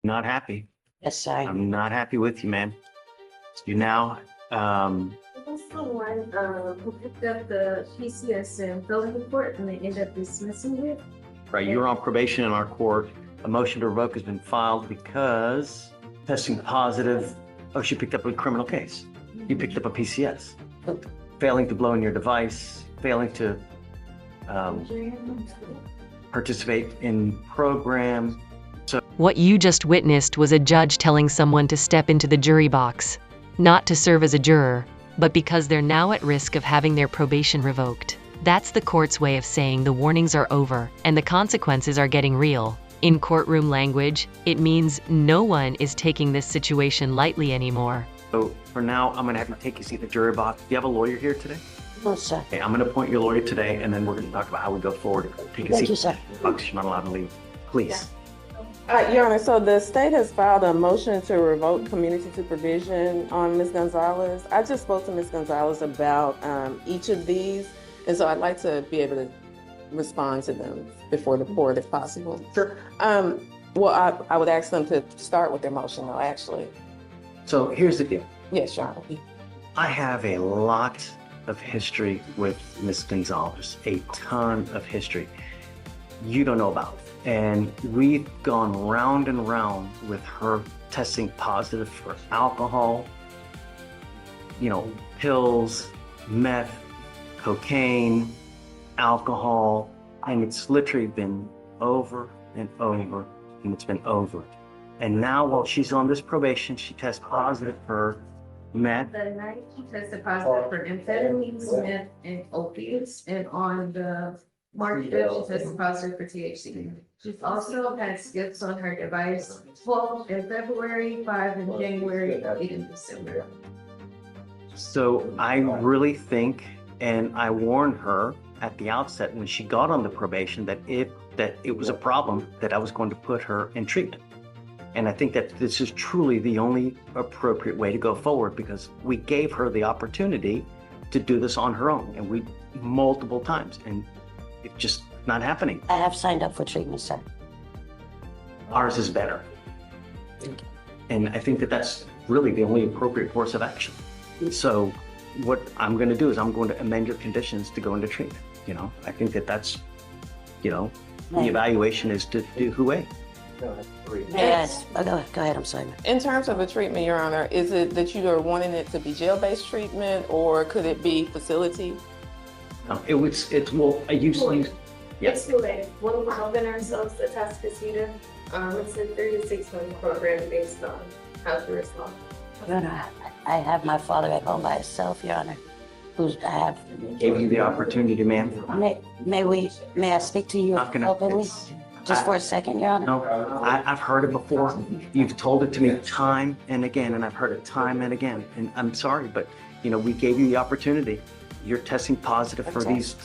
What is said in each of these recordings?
Not happy. Yes, sir. I'm not happy with you, man. You now, That's the one who picked up the PCS and fell into court and they ended up dismissing it. right, you're on probation in our court. A motion to revoke has been filed because testing positive. Oh, she picked up a criminal case. You picked up a PCS. Failing to blow in your device, failing to participate in program. What you just witnessed was a judge telling someone to step into the jury box, not to serve as a juror, but because they're now at risk of having their probation revoked. That's the court's way of saying the warnings are over and the consequences are getting real. In courtroom language, it means no one is taking this situation lightly anymore. So for now, I'm gonna have to take you to see the jury box. Do you have a lawyer here today? No, sir. Okay, I'm gonna appoint your lawyer today, and then we're gonna talk about how we go forward. Take a Thank seat. you, sir. Box, you're not allowed to leave. Please. Your Honor, so the state has filed a motion to revoke community supervision on Ms. Gonzalez. I just spoke to Ms. Gonzalez about each of these, and so I'd like to be able to respond to them before the court if possible. Sure. Well, I would ask them to start with their motion though, actually. So here's the deal. Yes, Your Honor. I have a lot of history with Ms. Gonzalez, a ton of history you don't know about. And we've gone round and round with her testing positive for alcohol, pills, meth, cocaine, alcohol, and it's literally been over and over, and it's been over. And now while she's on this probation, she tests positive for meth. The night she tested positive for amphetamines, meth, and opiates, and on the March 5th, she tested positive for THC. She's also had skips on her device, 12 in February, 5 in January, 8 in December. So I really think, and I warned her at the outset when she got on the probation that it was a problem, that I was going to put her in treatment. And I think that this is truly the only appropriate way to go forward, because we gave her the opportunity to do this on her own, and we multiple times, and it's just not happening. I have signed up for treatment, sir. Ours is better. And I think that that's really the only appropriate course of action. So what I'm going to do is I'm going to amend your conditions to go into treatment. I think that that's, the evaluation is to do HUA. Yes. Oh, go ahead. I'm sorry. In terms of the treatment, Your Honor, is it that you are wanting it to be jail-based treatment, or could it be facility? Well, I usually, It's too late. When we're helping ourselves to test procedure, it's a 3 to 6 month program based on how to respond. Your Honor, I have my father at home by himself, Your Honor, gave you the opportunity, ma'am. May I speak to you Not gonna- openly? Just for a second, Your Honor? No, I've heard it before. You've told it to me time and again, and I've heard it time and again. And I'm sorry, but we gave you the opportunity. You're testing positive for these.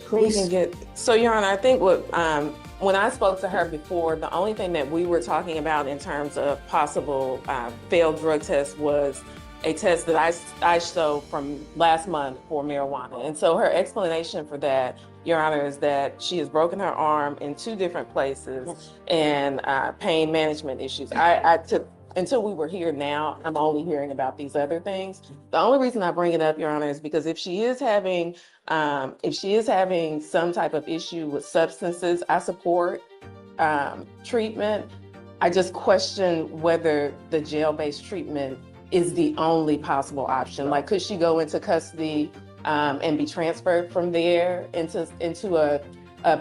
Please. So, Your Honor, I think when I spoke to her before, the only thing that we were talking about in terms of possible failed drug tests was a test that I showed from last month for marijuana. And so her explanation for that, Your Honor, is that she has broken her arm in 2 different places. Yes. And pain management issues. Until we were here now, I'm only hearing about these other things. The only reason I bring it up, Your Honor, is because if she is having some type of issue with substances, I support treatment. I just question whether the jail-based treatment is the only possible option. Like, could she go into custody and be transferred from there into a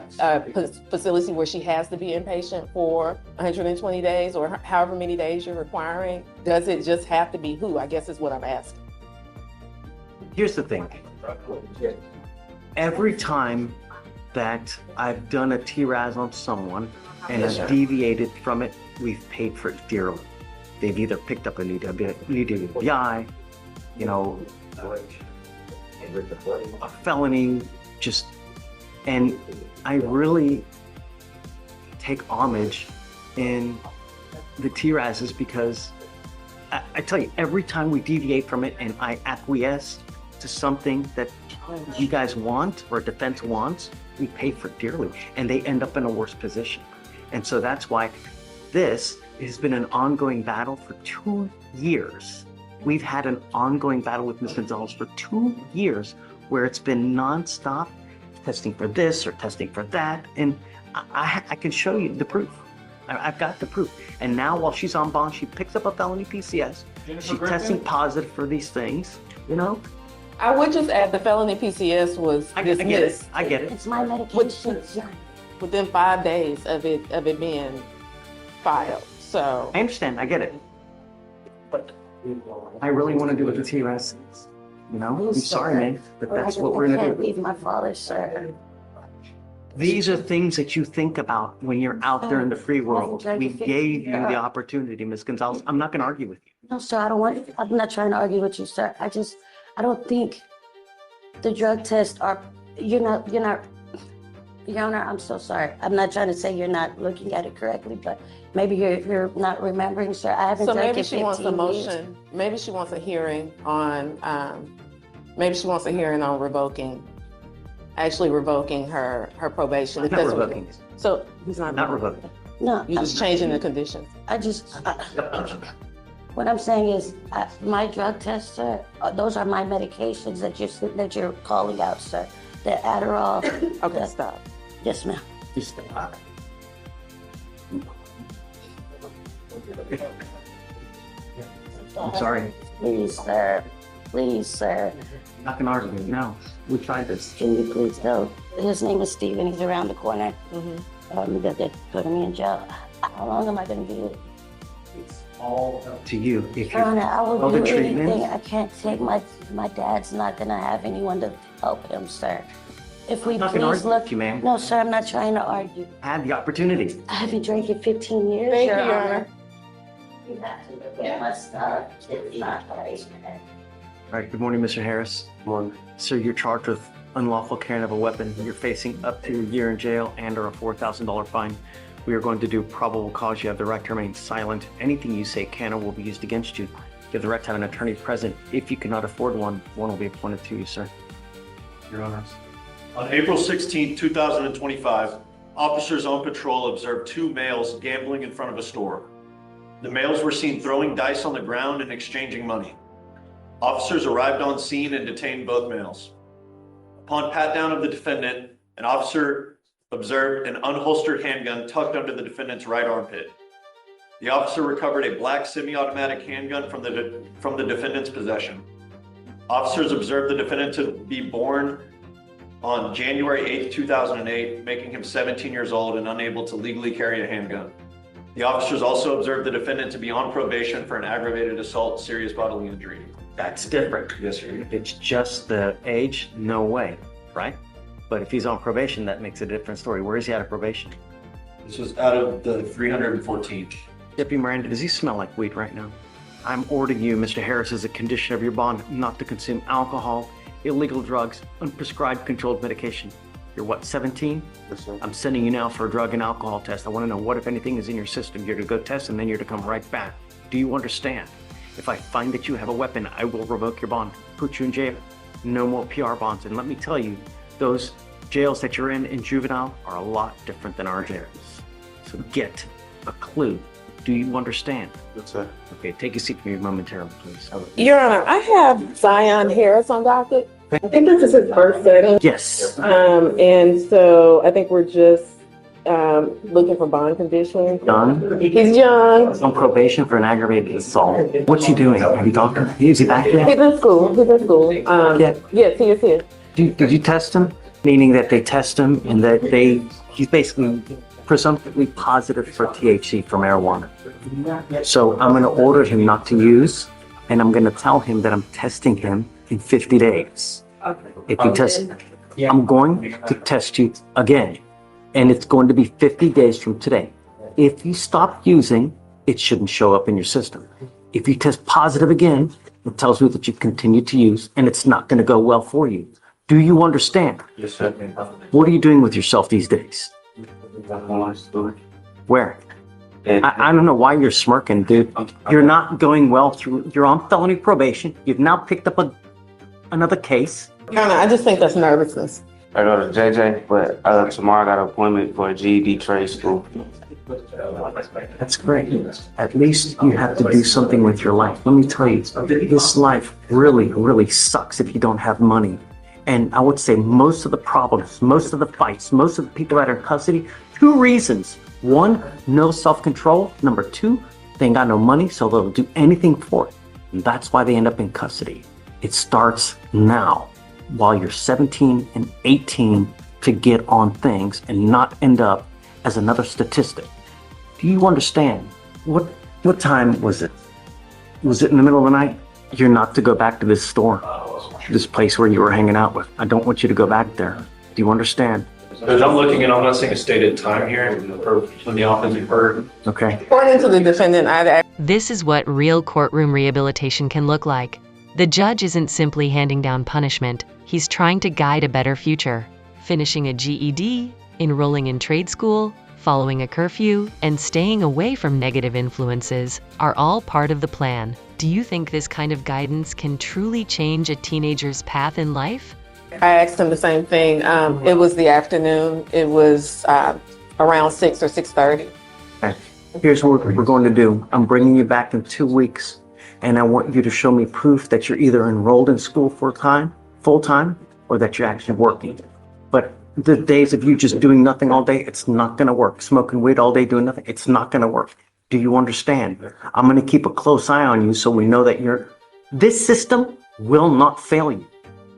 facility where she has to be inpatient for 120 days or however many days you're requiring? Does it just have to be who? I guess is what I'm asking. Here's the thing. Every time that I've done a TRAS on someone and I've deviated from it, we've paid for it dearly. They've either picked up a new DWI, a felony, and I really take homage in the TRASs because I tell you, every time we deviate from it and I acquiesce to something that you guys want or defense wants, we pay for it dearly, and they end up in a worse position. And so that's why this has been an ongoing battle for 2 years. We've had an ongoing battle with Ms. Gonzalez for 2 years where it's been nonstop testing for this or testing for that. And I can show you the proof. I've got the proof. And now while she's on bond, she picks up a felony PCS. She's testing positive for these things, you know? I would just add the felony PCS was I get it. dismissed I get it. It's my medication. within 5 days of it being filed. So I understand. I get it. But I really want to do what the TRS says. You know? I'm sorry, man, but that's what we're I going can't to do. leave my father, sir. These are things that you think about when you're out there in the free world. We gave you the opportunity, Ms. Gonzalez. I'm not going to argue with you. No, sir, I'm not trying to argue with you, sir. I don't think the drug tests are, you're not, Your Honor, I'm so sorry. I'm not trying to say you're not looking at it correctly, but maybe you're not remembering, sir. I haven't So drank maybe in she wants a 15 years. motion, maybe she wants a hearing on, revoking, actually revoking her probation. Not Because- revoking. So he's not. Not revoking. No, You're just changing the conditions. what I'm saying is, my drug tests, sir, those are my medications that you're calling out, sir. The Adderall. Okay, stop. Yes, ma'am. Just stop. I'm sorry. Please, sir. Please, sir. Not going to argue. No. We tried this. Can you please go? His name is Steven. He's around the corner. They're putting me in jail. How long am I going to be here? It's all up to you. If Your Honor, I all will the do treatment- anything. I can't take my dad's not going to have anyone to help him, sir. If we I'm not gonna please argue look. with you, ma'am. No, sir, I'm not trying to argue. Had the opportunity. I haven't drank in 15 years, Thank you, Your Your Honor. Honor. You have to look at my stuff. It's not right. All right. Good morning, Mr. Harris. Morning. Sir, you're charged with unlawful carrying of a weapon. You're facing up to a year in jail and or a $4,000 fine. We are going to do probable cause. You have the right to remain silent. Anything you say can or will be used against you. You have the right to have an attorney present. If you cannot afford one will be appointed to you, sir. Your Honor. On April 16, 2025, officers on patrol observed two males gambling in front of a store. The males were seen throwing dice on the ground and exchanging money. Officers arrived on scene and detained both males. Upon pat down of the defendant, an officer observed an unholstered handgun tucked under the defendant's right armpit. The officer recovered a black semi-automatic handgun from the defendant's possession. Officers observed the defendant to be born on January 8, 2008, making him 17 years old and unable to legally carry a handgun. The officers also observed the defendant to be on probation for an aggravated assault, serious bodily injury. That's different. Yes, sir. If it's just the age, no way, right? But if he's on probation, that makes it a different story. Where is he out of probation? This was out of the 314. Deputy Miranda, does he smell like weed right now? I'm ordering you, Mr. Harris, as a condition of your bond, not to consume alcohol, illegal drugs, unprescribed controlled medication. You're what, 17? Yes, sir. I'm sending you now for a drug and alcohol test. I want to know what, if anything, is in your system. You're to go test and then you're to come right back. Do you understand? If I find that you have a weapon, I will revoke your bond, put you in jail. No more PR bonds. And let me tell you, those jails that you're in juvenile are a lot different than our jails. So get a clue. Do you understand? Yes, sir. Okay, take a seat for me momentarily, please. Your Honor, I have Zion Harris on docket. I think this is his first setting. Yes. And so I think we're just looking for bond conditions. Done. He's young. He's on probation for an aggravated assault. What's he doing? Have you talked to him? Is he back yet? He's in school. Yeah. Yes, he is here. Did you test him? Meaning that they test him and that he's basically presumptively positive for THC for marijuana. So I'm going to order him not to use, and I'm going to tell him that I'm testing him in 50 days. If he tests, I'm going to test you again, and it's going to be 50 days from today. If you stop using, it shouldn't show up in your system. If you test positive again, it tells me that you continue to use, and it's not going to go well for you. Do you understand? Yes, sir. What are you doing with yourself these days? Where? I don't know why you're smirking, dude. You're not going well through, you're on felony probation. You've now picked up another case. Your Honor, I just think that's nervousness. I go to JJ, but tomorrow I got an appointment for a GED trade school. That's great. At least you have to do something with your life. Let me tell you, this life really, really sucks if you don't have money. And I would say most of the problems, most of the fights, most of the people that are in custody, two reasons. One, no self-control. Number two, they ain't got no money, so they'll do anything for it. And that's why they end up in custody. It starts now, while you're 17 and 18, to get on things and not end up as another statistic. Do you understand? What time was it? Was it in the middle of the night? You're not to go back to this store, this place where you were hanging out with. I don't want you to go back there. Do you understand? As I'm looking at, I'm not seeing a stated time here for when the offense occurred. Okay. According to the defendant, This is what real courtroom rehabilitation can look like. The judge isn't simply handing down punishment, he's trying to guide a better future. Finishing a GED, enrolling in trade school, following a curfew, and staying away from negative influences are all part of the plan. Do you think this kind of guidance can truly change a teenager's path in life? I asked him the same thing. It was the afternoon. It was around 6 or 6:30. Okay. Here's what we're going to do. I'm bringing you back in 2 weeks, and I want you to show me proof that you're either enrolled in school full time, or that you're actually working. But the days of you just doing nothing all day, it's not going to work. Smoking weed all day, doing nothing, it's not going to work. Do you understand? I'm going to keep a close eye on you so we know that this system will not fail you.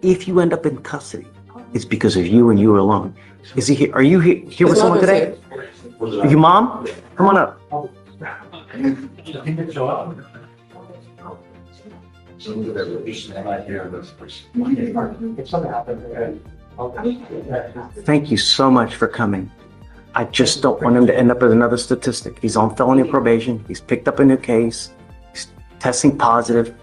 If you end up in custody, it's because of you and you alone. Is he here? Are you here with someone today? Your mom? Come on up. Thank you so much for coming. I just don't want him to end up as another statistic. He's on felony probation. He's picked up a new case. He's testing positive.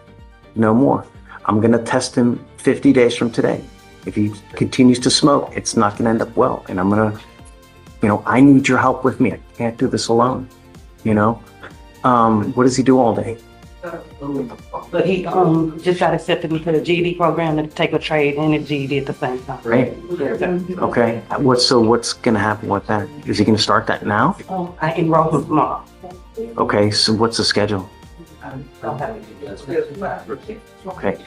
No more. I'm going to test him 50 days from today. If he continues to smoke, it's not going to end up well. And I'm going to, I need your help with me. I can't do this alone. What does he do all day? But he just got accepted into the GED program to take a trade and a GED at the same time. Right. Okay. What's going to happen with that? Is he going to start that now? I enrolled him tomorrow. Okay. So what's the schedule? Okay.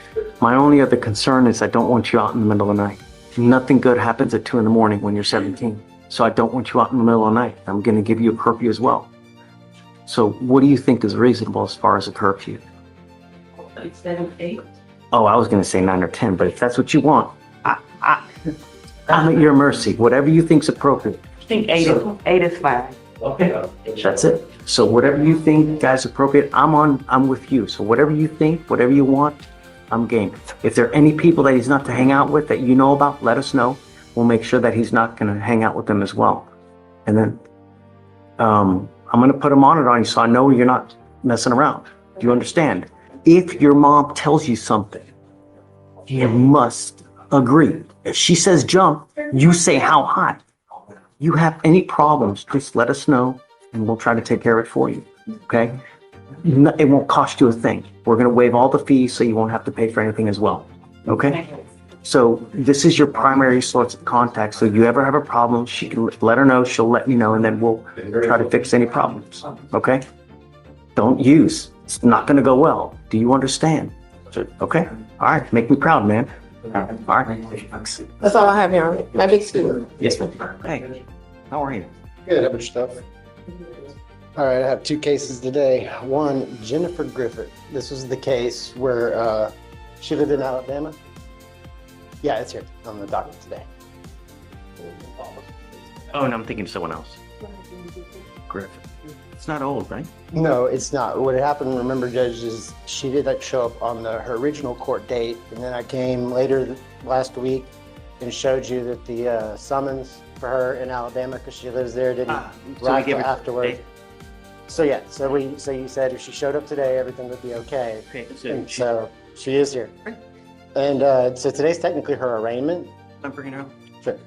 My only other concern is I don't want you out in the middle of the night. Nothing good happens at 2 a.m. when you're 17. So I don't want you out in the middle of the night. I'm going to give you a curfew as well. So what do you think is reasonable as far as a curfew? 7, 8. Oh, I was going to say 9 or 10, but if that's what you want, I'm at your mercy. Whatever you think's appropriate. I think 8 is fine. Okay. That's it. So whatever you think, guys, appropriate, I'm with you. So whatever you think, whatever you want, I'm game. If there are any people that he's not to hang out with that you know about, let us know. We'll make sure that he's not going to hang out with them as well. And then I'm going to put a monitor on you so I know you're not messing around. Do you understand? If your mom tells you something, you must agree. If she says jump, you say how high. You have any problems, just let us know and we'll try to take care of it for you. Okay? It won't cost you a thing. We're going to waive all the fees so you won't have to pay for anything as well. Okay? So this is your primary source of contact. So if you ever have a problem, she can let her know, she'll let me know, and then we'll try to fix any problems. Okay? Don't use. It's not going to go well. Do you understand? Okay? All right. Make me proud, man. All right. Thanks. that's all I have here. My big student. Yes, ma'am. Hey, how are you? Good, how about yourself? All right, I have 2 cases today. One, Jennifer Griffith. This was the case where she lived in Alabama. Yeah, it's here on the docket today. Oh, no, I'm thinking of someone else. Griffin. It's not old, right? No, it's not. What happened, remember, Judge, is she didn't show up on her original court date, and then I came later last week and showed you that the summons for her in Alabama, because she lives there, didn't arrive till afterwards. So yeah, so you said if she showed up today, everything would be okay. Okay, And so she is here. And so today's technically her arraignment. I'm bringing her up. Sure.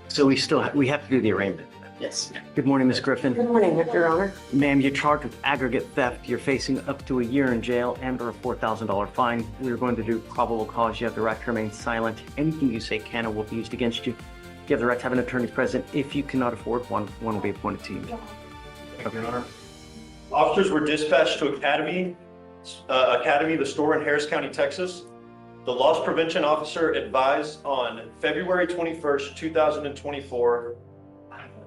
So we have to do the arraignment. Yes. Good morning, Ms. Griffin. Good morning, Your Honor. Ma'am, you're charged with aggregate theft. You're facing up to a year in jail and or a $4,000 fine. We're going to do probable cause. You have the right to remain silent. Anything you say can or will be used against you. You have the right to have an attorney present. If you cannot afford one, one will be appointed to you. Thank you, Your Honor. Officers were dispatched to Academy, the store in Harris County, Texas. The loss prevention officer advised on February 21st, 2024,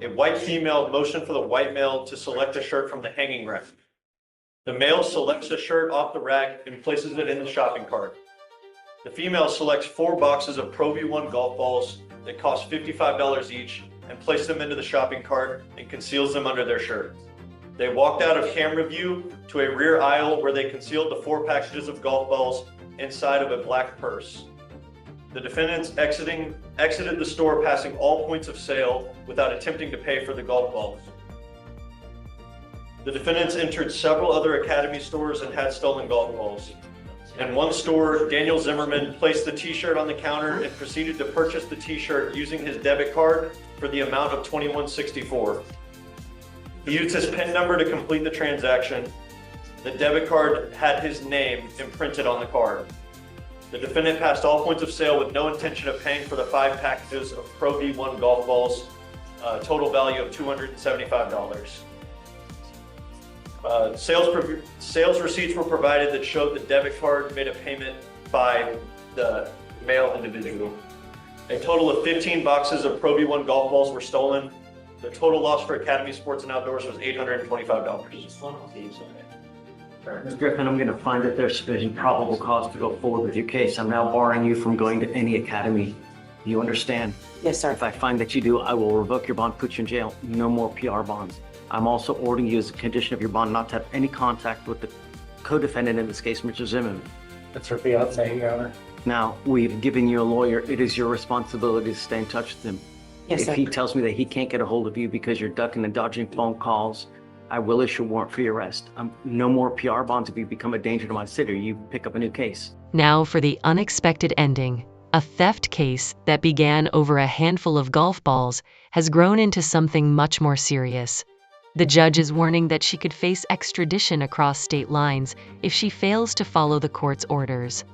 a white female motioned for the white male to select a shirt from the hanging rack. The male selects a shirt off the rack and places it in the shopping cart. The female selects 4 boxes of Pro V1 golf balls that cost $55 each and places them into the shopping cart and conceals them under their shirt. They walked out of camera view to a rear aisle where they concealed the 4 packages of golf balls inside of a black purse. The defendants exited the store passing all points of sale without attempting to pay for the golf balls. The defendants entered several other Academy stores and had stolen golf balls. In one store, Daniel Zimmerman placed the t-shirt on the counter and proceeded to purchase the t-shirt using his debit card for the amount of $21.64. He used his PIN number to complete the transaction. The debit card had his name imprinted on the card. The defendant passed all points of sale with no intention of paying for the 5 packages of Pro V1 golf balls, total value of $275. Sales receipts were provided that showed the debit card made a payment by the male individual. A total of 15 boxes of Pro V1 golf balls were stolen. The total loss for Academy Sports and Outdoors was $825. Ms. Griffin, I'm going to find that there's sufficient probable cause to go forward with your case. I'm now barring you from going to any academy. You understand? Yes, sir. If I find that you do, I will revoke your bond, put you in jail. No more PR bonds. I'm also ordering you as a condition of your bond not to have any contact with the co-defendant in this case, Mr. Zimmerman. That's her fiance, Your Honor. Now, we've given you a lawyer. It is your responsibility to stay in touch with him. Yes, If sir. he tells me that he can't get a hold of you because you're ducking and dodging phone calls, I will issue a warrant for your arrest. No more PR bonds if you become a danger to my city. You pick up a new case. Now for the unexpected ending. A theft case that began over a handful of golf balls has grown into something much more serious. The judge is warning that she could face extradition across state lines if she fails to follow the court's orders.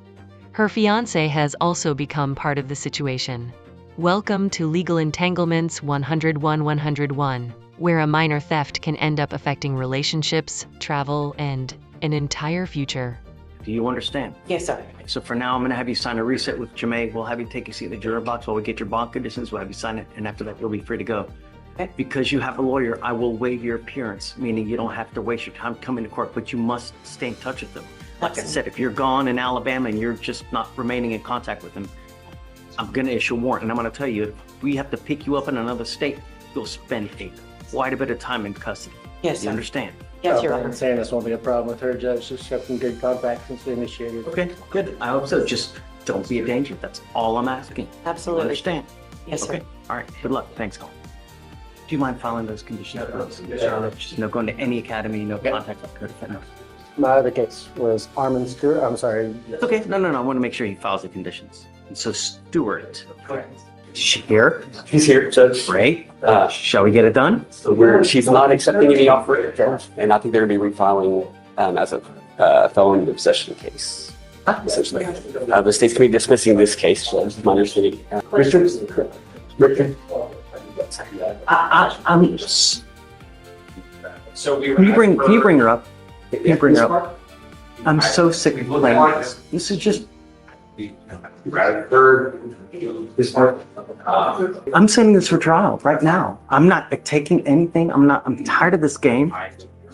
Her fiancé has also become part of the situation. Welcome to Legal Entanglements 101-101, where a minor theft can end up affecting relationships, travel, and an entire future. Do you understand? Yes, sir. So for now, I'm going to have you sign a reset with Jamae. We'll have you take a seat in the juror box while we get your bond conditions. We'll have you sign it, and after that, you'll be free to go. Okay. Because you have a lawyer, I will waive your appearance, meaning you don't have to waste your time coming to court, but you must stay in touch with them. Like I said, if you're gone in Alabama and you're just not remaining in contact with them, I'm going to issue a warrant. And I'm going to tell you, if we have to pick you up in another state, you'll spend quite a bit of time in custody. Yes, You sir. understand? Yes, Your I'm Honor. saying this won't be a problem with her, Judge. She's kept in good contact since we initiated. Okay, good. I hope so. Just don't be a danger. That's all I'm asking. You Absolutely. understand? Yes, sir. Okay. All right. Good luck. Thanks, Colin. Do you mind following those conditions? Just no going to any academy, no contact with co-defendants. My other case was Armin Stewart. I'm sorry. It's okay. No. I want to make sure he follows the conditions. And so Stewart, is she here? He's here, Judge. Great. Shall we get it done? So she's not accepting any offer, and I think they're going to be refiling as a felon in possession case, essentially. The state's going to be dismissing this case, Judge, my understanding. Richard? I'm. So Can you bring her up? Can you bring her up? I'm so sick of playing this. This is just. I'm sending this for trial right now. I'm not taking anything. I'm tired of this game.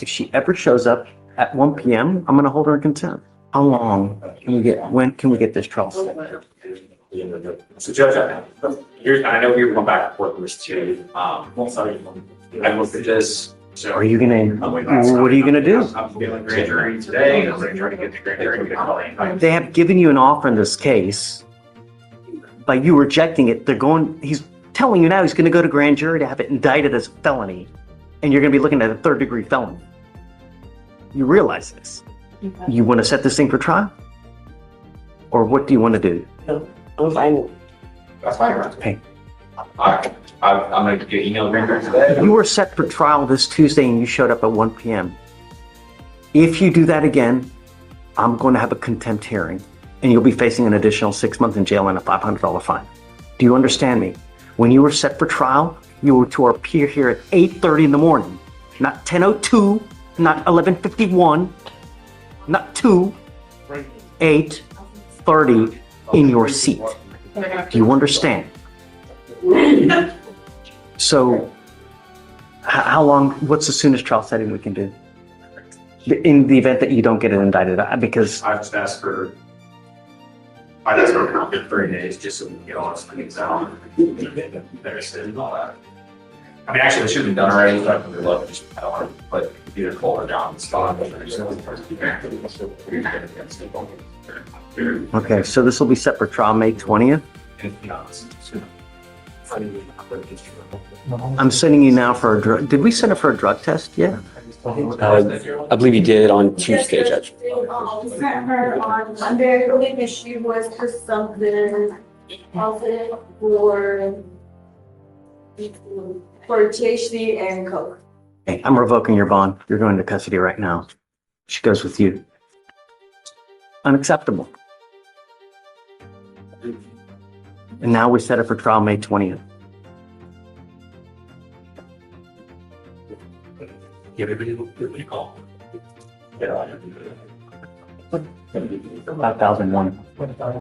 If she ever shows up at 1 p.m., I'm going to hold her in contempt. How long can we get? When can we get this trial set? So Judge, I know you're going back and forth with this too. I looked at this. So What are you gonna do? I'm feeling grand jury today. I'm going to try to get the grand jury to call in. They have given you an offer in this case. By you rejecting it, he's telling you now he's gonna go to grand jury to have it indicted as a felony. And you're gonna be looking at a 3rd-degree felony. You realize this. You wanna set this thing for trial? Or what do you wanna do? I'm fine. That's fine. Hey, I'm going to get email grand jury today. you were set for trial this Tuesday and you showed up at 1 p.m. If you do that again, I'm going to have a contempt hearing and you'll be facing an additional 6 months in jail and a $500 fine. Do you understand me? When you were set for trial, you were to appear here at 8:30 in the morning, not 10:02, not 11:51, not 2, 8:30 in your seat. Do you understand? So, how long, what's the soonest trial setting we can do? In the event that you don't get it indicted, because I'd ask for 30 days just so we can get all this things out. And all that. I mean, actually, it should have been done already, but I would love to just, I don't want to put either Cole or John in spot. okay, so this will be set for trial May 20th. I'm sending you now for a drug. Did we send it for a drug test yet? I believe you did on Tuesday, Judge. Sent her on Monday, I believe, and she was for something positive for THC and coke. Okay, I'm revoking your bond. You're going to custody right now. She goes with you. Unacceptable. And now we set it for trial May 20th. Give everybody a call. 5001.